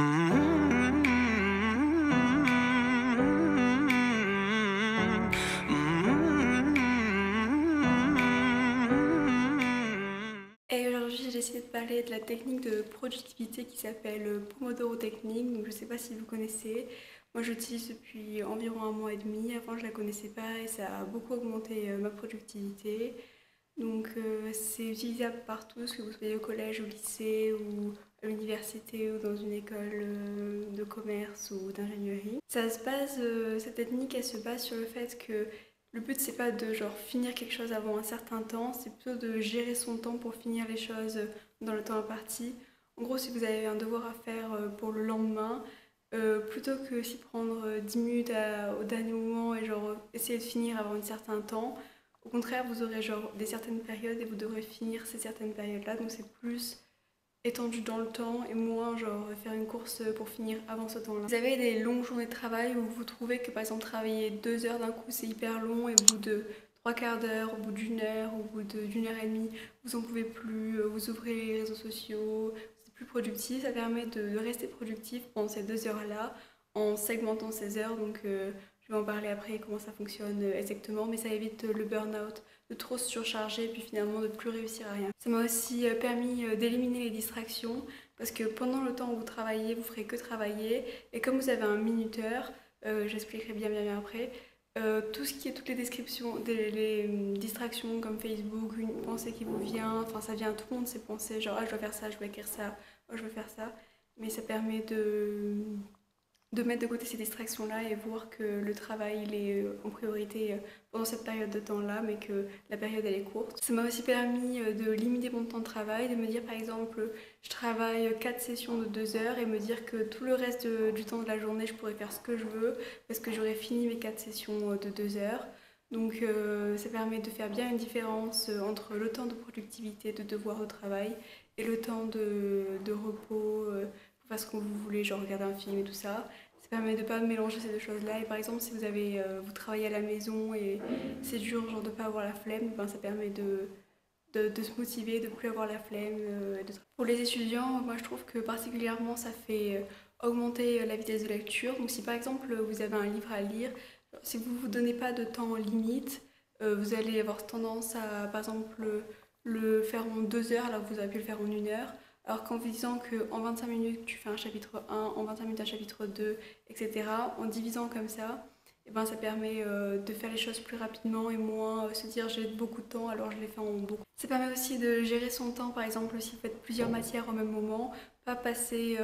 Et aujourd'hui, j'ai décidé de parler de la technique de productivité qui s'appelle Pomodoro Technique. Donc, je ne sais pas si vous connaissez. Moi, j'utilise depuis environ un mois et demi. Avant, je ne la connaissais pas et ça a beaucoup augmenté ma productivité. Donc, c'est utilisable par tous, que vous soyez au collège, au lycée ou à l'université ou dans une école de commerce ou d'ingénierie. Cette technique, elle se base sur le fait que le but, c'est pas de genre finir quelque chose avant un certain temps, c'est plutôt de gérer son temps pour finir les choses dans le temps imparti. En gros, si vous avez un devoir à faire pour le lendemain, plutôt que s'y prendre 10 minutes au dernier moment et genre essayer de finir avant un certain temps, au contraire, vous aurez genre des certaines périodes et vous devrez finir ces certaines périodes-là, donc c'est plus étendu dans le temps et moins genre faire une course pour finir avant ce temps-là. Vous avez des longues journées de travail où vous trouvez que par exemple travailler 2 heures d'un coup c'est hyper long et au bout de trois quarts d'heure, au bout d'une heure, au bout d'une heure et demie, vous en pouvez plus, vous ouvrez les réseaux sociaux, c'est plus productif, ça permet de rester productif pendant ces 2 heures-là en segmentant ces heures, donc je vais en parler après comment ça fonctionne exactement, mais ça évite le burn-out de trop se surcharger et puis finalement de ne plus réussir à rien. Ça m'a aussi permis d'éliminer les distractions parce que pendant le temps où vous travaillez, vous ferez que travailler et comme vous avez un minuteur, j'expliquerai bien après, toutes les descriptions, les distractions comme Facebook, une pensée qui vous vient, enfin ça vient à tout le monde ces pensées, genre ah je dois faire ça, je dois écrire ça, oh, je veux faire ça, mais ça permet de mettre de côté ces distractions-là et voir que le travail il est en priorité pendant cette période de temps-là, mais que la période elle est courte. Ça m'a aussi permis de limiter mon temps de travail, de me dire par exemple je travaille 4 sessions de 2 heures et me dire que tout le reste du temps de la journée je pourrais faire ce que je veux parce que j'aurais fini mes 4 sessions de 2 heures. Donc ça permet de faire bien une différence entre le temps de productivité, de devoir de travail et le temps de repos pour faire ce que vous voulez, genre regarder un film et tout ça. Ça permet de ne pas mélanger ces deux choses-là. Et par exemple, si vous travaillez à la maison et c'est dur genre, de ne pas avoir la flemme, ben, ça permet de se motiver, de ne plus avoir la flemme. Pour les étudiants, moi je trouve que particulièrement ça fait augmenter la vitesse de lecture. Donc si par exemple vous avez un livre à lire, si vous ne vous donnez pas de temps limite, vous allez avoir tendance à par exemple le faire en 2 heures alors que vous auriez pu le faire en 1 heure. Alors qu'en vous disant qu'en 25 minutes tu fais un chapitre 1, en 25 minutes un chapitre 2, etc., en divisant comme ça, et ben, ça permet de faire les choses plus rapidement et moins se dire j'ai beaucoup de temps alors je les fais en beaucoup. Ça permet aussi de gérer son temps, par exemple si vous faites plusieurs matières au même moment, pas passer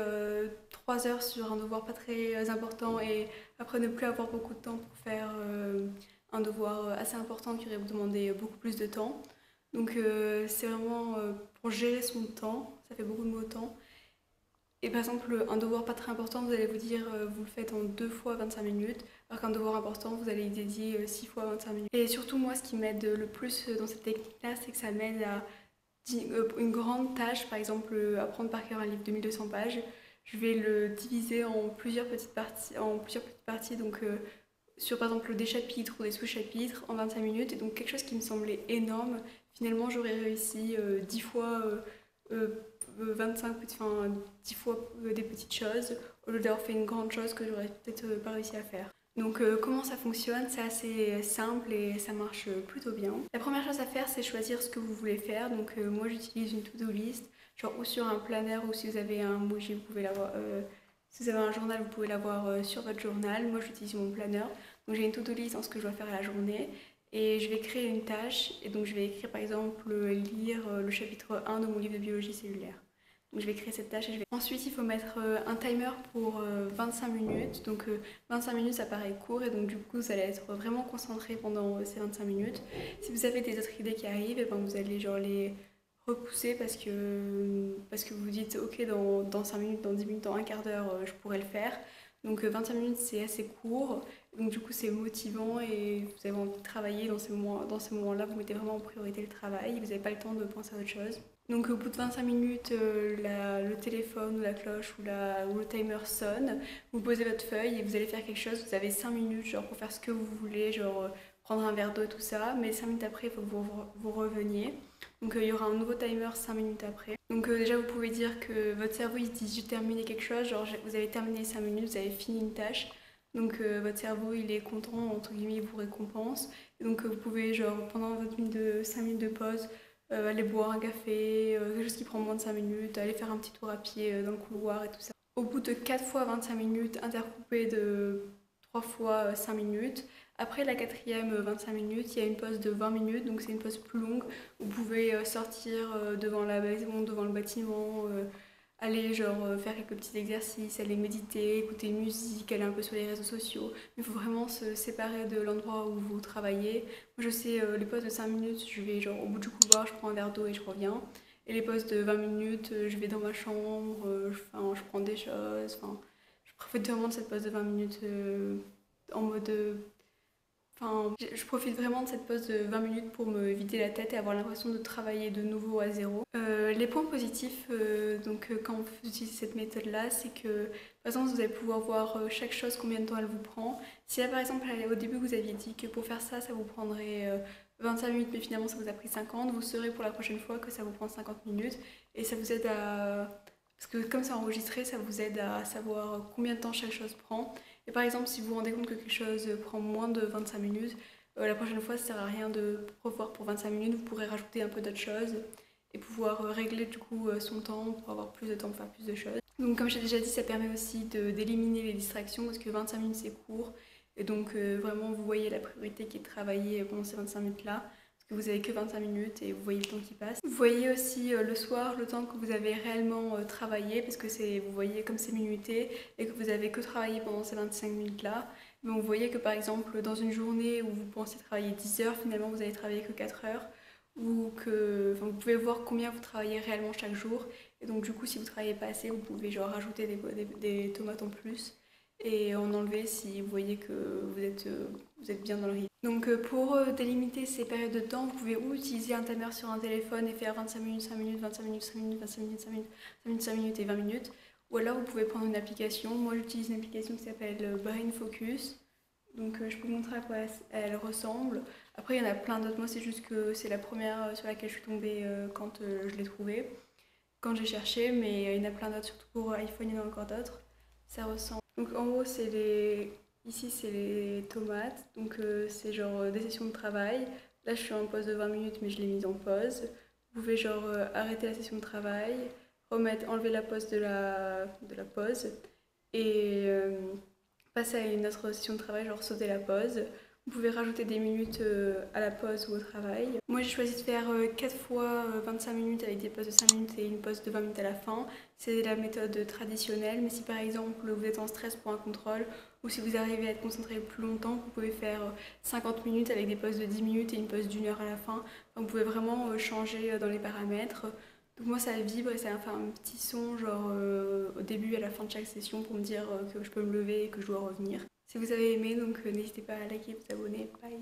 3 heures sur un devoir pas très important et après ne plus avoir beaucoup de temps pour faire un devoir assez important qui aurait vous demandé beaucoup plus de temps. Donc c'est vraiment pour gérer son temps, ça fait beaucoup de mots temps. Et par exemple, un devoir pas très important, vous allez vous dire vous le faites en 2 fois 25 minutes, alors qu'un devoir important, vous allez y dédier 6 fois 25 minutes. Et surtout, moi, ce qui m'aide le plus dans cette technique-là, c'est que ça m'aide à une grande tâche, par exemple apprendre par cœur un livre de 1200 pages. Je vais le diviser en plusieurs petites parties, donc sur par exemple des chapitres ou des sous-chapitres en 25 minutes. Et donc quelque chose qui me semblait énorme, finalement j'aurais réussi 10 fois 25, enfin 10 fois des petites choses au lieu d'avoir fait une grande chose que j'aurais peut-être pas réussi à faire. Donc comment ça fonctionne? C'est assez simple et ça marche plutôt bien. La première chose à faire, c'est choisir ce que vous voulez faire. Donc moi j'utilise une to-do list, genre ou sur un planner ou si vous avez un Muji, vous pouvez l'avoir. Si vous avez un journal, vous pouvez l'avoir sur votre journal. Moi j'utilise mon planner. Donc j'ai une to-do list dans ce que je dois faire à la journée. Et je vais créer une tâche. Et donc je vais écrire par exemple lire le chapitre 1 de mon livre de biologie cellulaire. Donc je vais créer cette tâche et Ensuite, il faut mettre un timer pour 25 minutes. Donc 25 minutes, ça paraît court et donc du coup, vous allez être vraiment concentré pendant ces 25 minutes. Si vous avez des autres idées qui arrivent, et ben, vous allez genre les repousser parce que vous vous dites ok dans 5 minutes, dans 10 minutes, dans un quart d'heure, je pourrais le faire. Donc 25 minutes, c'est assez court. Donc du coup, c'est motivant et vous avez envie de travailler dans ces moments-là. Vous mettez vraiment en priorité le travail. Vous n'avez pas le temps de penser à autre chose. Donc au bout de 25 minutes, le téléphone ou la cloche ou le timer sonne, vous posez votre feuille et vous allez faire quelque chose, vous avez 5 minutes genre, pour faire ce que vous voulez, genre prendre un verre d'eau et tout ça, mais 5 minutes après, il faut que vous reveniez. Donc il y aura un nouveau timer 5 minutes après. Donc déjà, vous pouvez dire que votre cerveau, il se dit j'ai terminé quelque chose, genre vous avez terminé 5 minutes, vous avez fini une tâche. Donc votre cerveau, il est content, entre guillemets, il vous récompense. Et donc vous pouvez, genre, pendant votre 5 minutes de pause, aller boire un café, quelque chose qui prend moins de 5 minutes, aller faire un petit tour à pied dans le couloir et tout ça. Au bout de 4 fois 25 minutes, intercoupé de 3 fois 5 minutes. Après la quatrième 25 minutes, il y a une pause de 20 minutes, donc c'est une pause plus longue. Vous pouvez sortir devant la maison, devant le bâtiment, aller faire quelques petits exercices, aller méditer, écouter une musique, aller un peu sur les réseaux sociaux. Il faut vraiment se séparer de l'endroit où vous travaillez. Moi je sais, les pauses de 5 minutes, je vais au bout du couloir, je prends un verre d'eau et je reviens. Et les pauses de 20 minutes, je vais dans ma chambre, je prends des choses. Je profite vraiment de cette pause de 20 minutes en mode... je profite vraiment de cette pause de 20 minutes pour me vider la tête et avoir l'impression de travailler de nouveau à zéro. Les points positifs, quand vous utilisez cette méthode-là, c'est que, par exemple, vous allez pouvoir voir chaque chose, combien de temps elle vous prend. Si là, par exemple, au début, vous aviez dit que pour faire ça, ça vous prendrait 25 minutes, mais finalement, ça vous a pris 50, vous saurez pour la prochaine fois que ça vous prend 50 minutes. Et ça vous aide à... Parce que comme c'est enregistré, ça vous aide à savoir combien de temps chaque chose prend. Et par exemple, si vous vous rendez compte que quelque chose prend moins de 25 minutes, la prochaine fois, ça ne sert à rien de revoir pour 25 minutes. Vous pourrez rajouter un peu d'autres choses et pouvoir régler du coup son temps pour avoir plus de temps pour faire plus de choses. Donc comme j'ai déjà dit, ça permet aussi d'éliminer les distractions parce que 25 minutes c'est court. Et donc vraiment, vous voyez la priorité qui est de travailler pendant ces 25 minutes-là. Que vous avez que 25 minutes et vous voyez le temps qui passe. Vous voyez aussi le soir le temps que vous avez réellement travaillé parce que vous voyez comme c'est minuté et que vous avez que travaillé pendant ces 25 minutes là. Mais vous voyez que par exemple dans une journée où vous pensez travailler 10 heures, finalement vous avez travaillé que 4 heures ou que vous pouvez voir combien vous travaillez réellement chaque jour. Et donc du coup si vous travaillez pas assez, vous pouvez rajouter des tomates en plus et en enlever si vous voyez que vous êtes bien dans le rythme. Donc pour délimiter ces périodes de temps, vous pouvez ou utiliser un timer sur un téléphone et faire 25 minutes, 5 minutes, 25 minutes, 5 minutes, 25 minutes, 5 minutes, 5 minutes, 5 minutes et 20 minutes. Ou alors vous pouvez prendre une application. Moi j'utilise une application qui s'appelle Brain Focus. Donc je peux vous montrer à quoi elle ressemble. Après il y en a plein d'autres. Moi c'est juste que c'est la première sur laquelle je suis tombée quand je l'ai trouvée, quand j'ai cherché. Mais il y en a plein d'autres, surtout pour iPhone, il y en a encore d'autres. Ça ressemble. Donc en gros ici c'est les tomates, donc c'est des sessions de travail. Là je suis en pause de 20 minutes mais je l'ai mise en pause. Vous pouvez arrêter la session de travail, enlever la pause de la pause et passer à une autre session de travail, sauter la pause. Vous pouvez rajouter des minutes à la pause ou au travail. Moi j'ai choisi de faire 4 fois 25 minutes avec des pauses de 5 minutes et une pause de 20 minutes à la fin. C'est la méthode traditionnelle, mais si par exemple vous êtes en stress pour un contrôle ou si vous arrivez à être concentré plus longtemps, vous pouvez faire 50 minutes avec des pauses de 10 minutes et une pause d'1 heure à la fin. Donc, vous pouvez vraiment changer dans les paramètres. Donc moi ça vibre et ça va faire un petit son au début et à la fin de chaque session pour me dire que je peux me lever et que je dois revenir. Si vous avez aimé, donc n'hésitez pas à liker et vous abonner. Bye!